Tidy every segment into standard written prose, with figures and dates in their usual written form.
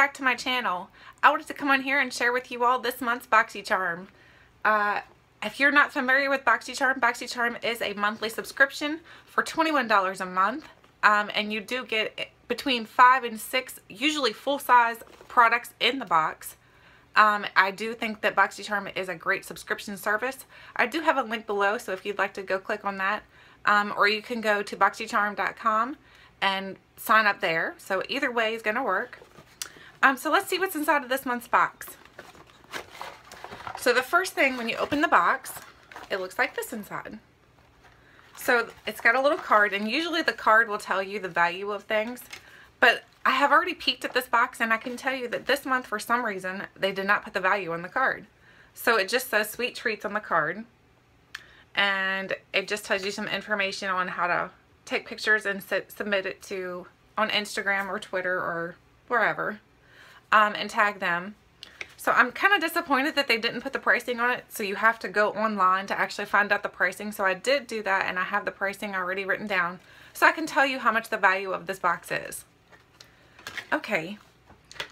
back to my channel. I wanted to come on here and share with you all this month's BOXYCHARM. If you're not familiar with BOXYCHARM, BOXYCHARM is a monthly subscription for $21 a month. And you do get between 5 and 6, usually full-size products in the box. I do think that BOXYCHARM is a great subscription service. I do have a link below, so if you'd like to go click on that. Or you can go to BOXYCHARM.com and sign up there. So either way is going to work. So let's see what's inside of this month's box. So the first thing, when you open the box, it looks like this inside. So it's got a little card, and usually the card will tell you the value of things. But I have already peeked at this box, and I can tell you that this month, for some reason, they did not put the value on the card. So it just says Sweet Treats on the card. And it just tells you some information on how to take pictures and submit it to on Instagram or Twitter or wherever, and tag them. So I'm kind of disappointed that they didn't put the pricing on it, so you have to go online to actually find out the pricing. So I did do that, and I have the pricing already written down, so I can tell you how much the value of this box is. Okay,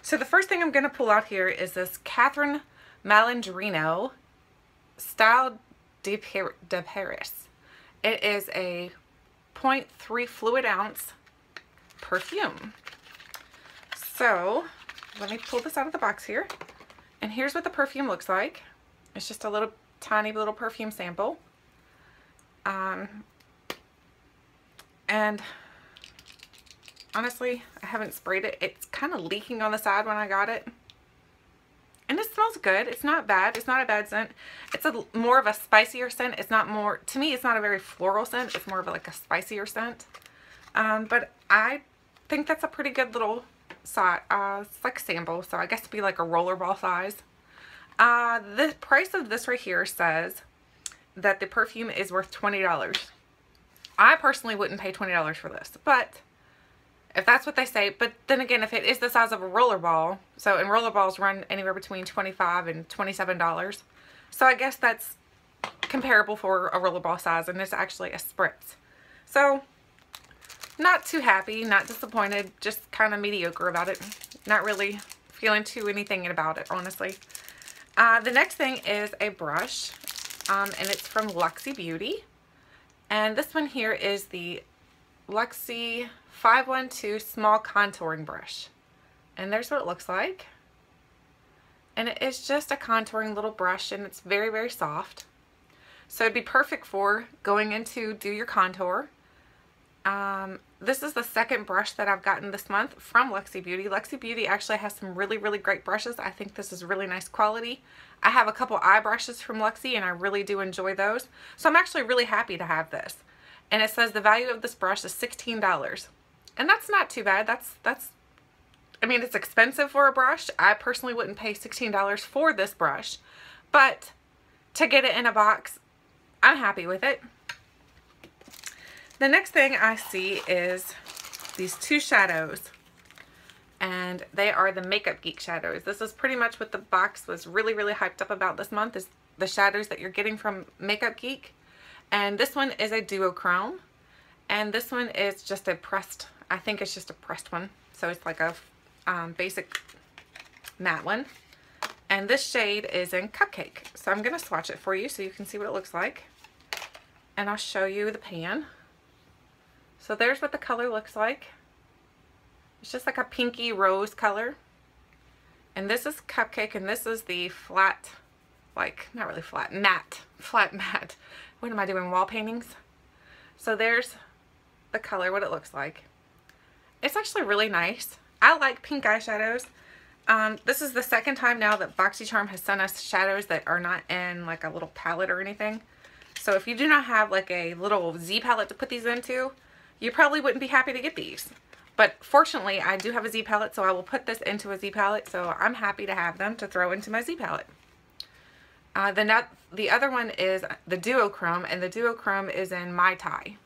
so the first thing I'm going to pull out here is this Catherine Malandrino Style de Paris. It is a 0.3 fluid ounce perfume. So let me pull this out of the box here, and here's what the perfume looks like. It's just a little tiny little perfume sample, and honestly, I haven't sprayed it. It's kind of leaking on the side when I got it. And it smells good. It's not bad. It's not a bad scent. It's more of a spicier scent. It's not more, to me, it's not a very floral scent. It's more of like a spicier scent. But I think that's a pretty good little size. It's like a sample, so I guess it'd be like a rollerball size. The price of this right here says that the perfume is worth $20. I personally wouldn't pay $20 for this, but if that's what they say. But then again, if it is the size of a rollerball, so and rollerballs run anywhere between $25 and $27, so I guess that's comparable for a rollerball size, and it's actually a spritz. So not too happy, not disappointed, just kind of mediocre about it. Not really feeling too anything about it, honestly. The next thing is a brush, and it's from Lexi Beauty, and this one here is the Lexi 512 small contouring brush, and there's what it looks like. And it is just a contouring little brush, and it's very, very soft, so it'd be perfect for going in to do your contour. This is the second brush that I've gotten this month from Lexi Beauty. Lexi Beauty actually has some really, really great brushes. I think this is really nice quality. I have a couple eye brushes from Lexi, and I really do enjoy those, so I'm actually really happy to have this. And it says the value of this brush is $16. And that's not too bad. I mean, it's expensive for a brush. I personally wouldn't pay $16 for this brush. But to get it in a box, I'm happy with it. The next thing I see is these two shadows. And they are the Makeup Geek shadows. This is pretty much what the box was really, really hyped up about this month, is the shadows that you're getting from Makeup Geek. And this one is a duochrome, and this one is just a pressed, I think it's just a pressed one, so it's like a basic matte one. And this shade is in Cupcake, so I'm going to swatch it for you so you can see what it looks like, and I'll show you the pan. So there's what the color looks like. It's just like a pinky rose color, and this is Cupcake, and this is the flat, like, not really flat, matte, flat matte. What am I doing, wall paintings? So there's the color, what it looks like. It's actually really nice. I like pink eyeshadows. This is the second time now that BOXYCHARM has sent us shadows that are not in like a little palette or anything. So if you do not have like a little Z palette to put these into, you probably wouldn't be happy to get these. But fortunately, I do have a Z palette, so I will put this into a Z palette, so I'm happy to have them to throw into my Z palette. The other one is the duochrome, and the duochrome is in Mai Tai.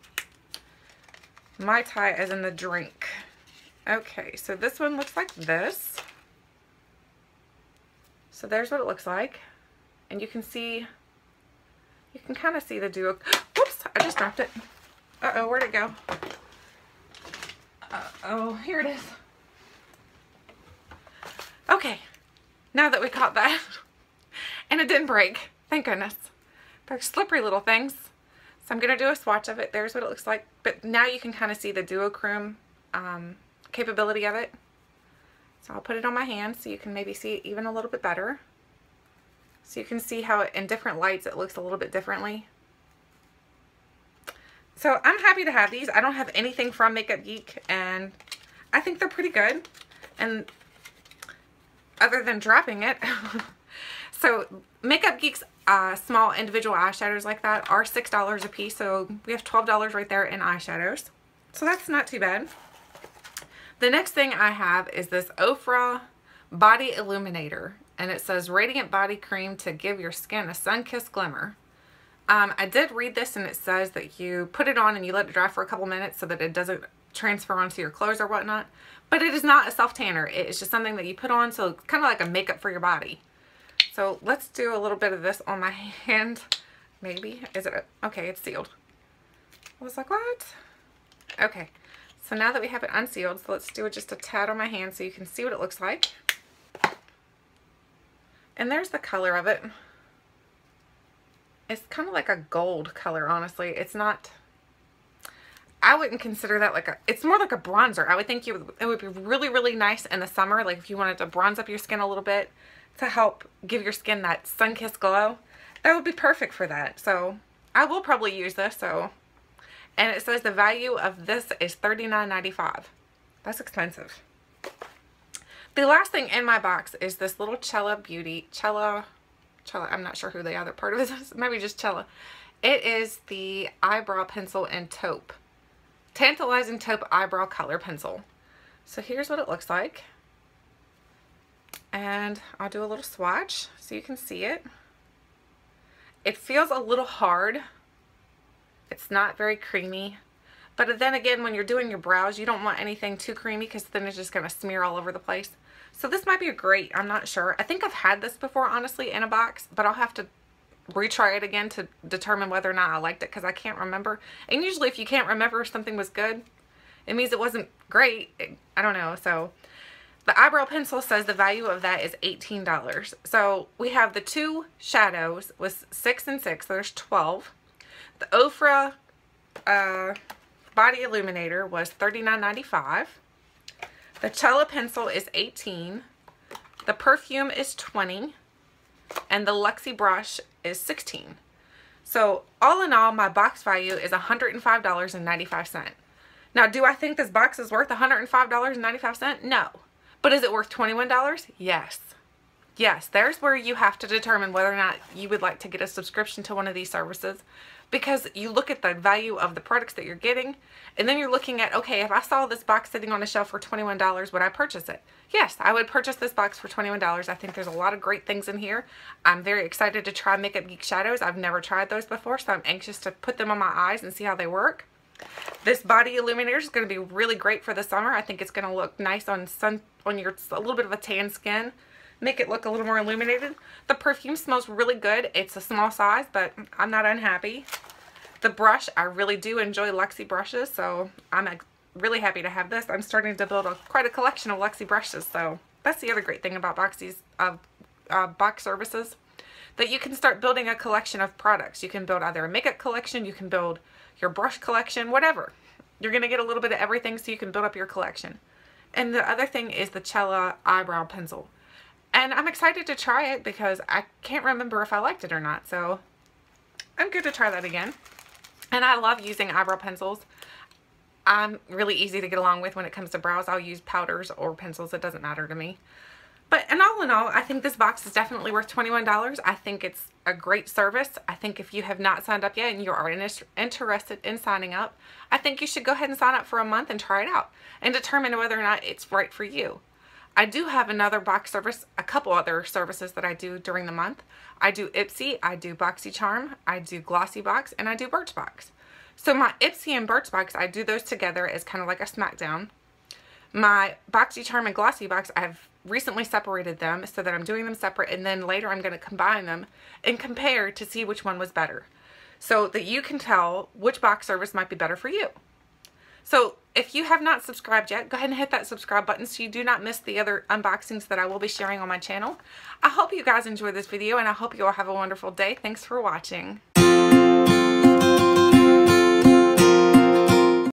Mai Tai as in the drink. Okay, so this one looks like this. So there's what it looks like. And you can see, you can kind of see the duo. Whoops, I just dropped it. Uh-oh, where'd it go? Uh-oh, here it is. Okay, now that we caught that, and it didn't break, thank goodness. They're slippery little things. So I'm going to do a swatch of it. There's what it looks like. But now you can kind of see the duochrome capability of it. So I'll put it on my hand so you can maybe see it even a little bit better. So you can see how in different lights it looks a little bit differently. So I'm happy to have these. I don't have anything from Makeup Geek, and I think they're pretty good. And other than dropping it. So Makeup Geek's small individual eyeshadows like that are $6 a piece. So we have $12 right there in eyeshadows. So that's not too bad. The next thing I have is this Oprah Body Illuminator. And it says Radiant Body Cream to give your skin a sun-kissed glimmer. I did read this, and it says that you put it on and you let it dry for a couple minutes so that it doesn't transfer onto your clothes or whatnot. But it is not a self-tanner. It is just something that you put on, so it's kind of like a makeup for your body. So let's do a little bit of this on my hand. Maybe. Is it? Okay, it's sealed. I was like, what? Okay. So now that we have it unsealed, so let's do it just a tad on my hand so you can see what it looks like. And there's the color of it. It's kind of like a gold color, honestly. It's not, I wouldn't consider that like a, it's more like a bronzer. I would think it would be really, really nice in the summer, like if you wanted to bronze up your skin a little bit to help give your skin that sun-kissed glow. That would be perfect for that. So I will probably use this. So, and it says the value of this is $39.95. That's expensive. The last thing in my box is this little Cella Beauty, Cella, I'm not sure who the other part of this is, maybe just Cella. It is the Eyebrow Pencil in Taupe. Tantalizing Taupe Eyebrow Color Pencil. So here's what it looks like. And I'll do a little swatch so you can see it. It feels a little hard. It's not very creamy. But then again, when you're doing your brows, you don't want anything too creamy because then it's just going to smear all over the place. So this might be a great, I'm not sure. I think I've had this before, honestly, in a box, but I'll have to retry it again to determine whether or not I liked it because I can't remember. And usually if you can't remember if something was good, it means it wasn't great. I don't know. So the eyebrow pencil says the value of that is $18. So we have the two shadows with 6 and 6. There's 12. The Oprah Body Illuminator was $39.95. The Cella pencil is $18. The perfume is $20. And the Lexi brush is $16. So all in all, my box value is $105.95. Now, do I think this box is worth $105.95? No. But is it worth $21? Yes. Yes, there's where you have to determine whether or not you would like to get a subscription to one of these services, because you look at the value of the products that you're getting, and then you're looking at, okay, if I saw this box sitting on a shelf for $21, would I purchase it? Yes, I would purchase this box for $21. I think there's a lot of great things in here. I'm very excited to try Makeup Geek shadows. I've never tried those before, so I'm anxious to put them on my eyes and see how they work. This body illuminator is going to be really great for the summer. I think it's going to look nice on your a little bit of a tan skin. Make it look a little more illuminated. The perfume smells really good. It's a small size, but I'm not unhappy. The brush, I really do enjoy Lexi brushes, so I'm really happy to have this. I'm starting to build quite a collection of Lexi brushes, so that's the other great thing about box services, that you can start building a collection of products. You can build either a makeup collection, you can build your brush collection, whatever. You're going to get a little bit of everything so you can build up your collection. And the other thing is the Cella Eyebrow Pencil. And I'm excited to try it because I can't remember if I liked it or not. So I'm good to try that again. And I love using eyebrow pencils. I'm really easy to get along with when it comes to brows. I'll use powders or pencils. It doesn't matter to me. But in all, I think this box is definitely worth $21. I think it's a great service. I think if you have not signed up yet and you are interested in signing up, I think you should go ahead and sign up for a month and try it out and determine whether or not it's right for you. I do have another box service, a couple other services that I do during the month. I do Ipsy, I do BOXYCHARM, I do Glossy Box, and I do Birchbox. So my Ipsy and Birchbox, I do those together as kind of like a smackdown. My BOXYCHARM and Glossy Box, I've recently separated them so that I'm doing them separate, and then later I'm going to combine them and compare to see which one was better, so that you can tell which box service might be better for you. So if you have not subscribed yet, go ahead and hit that subscribe button so you do not miss the other unboxings that I will be sharing on my channel. I hope you guys enjoyed this video, and I hope you all have a wonderful day. Thanks for watching.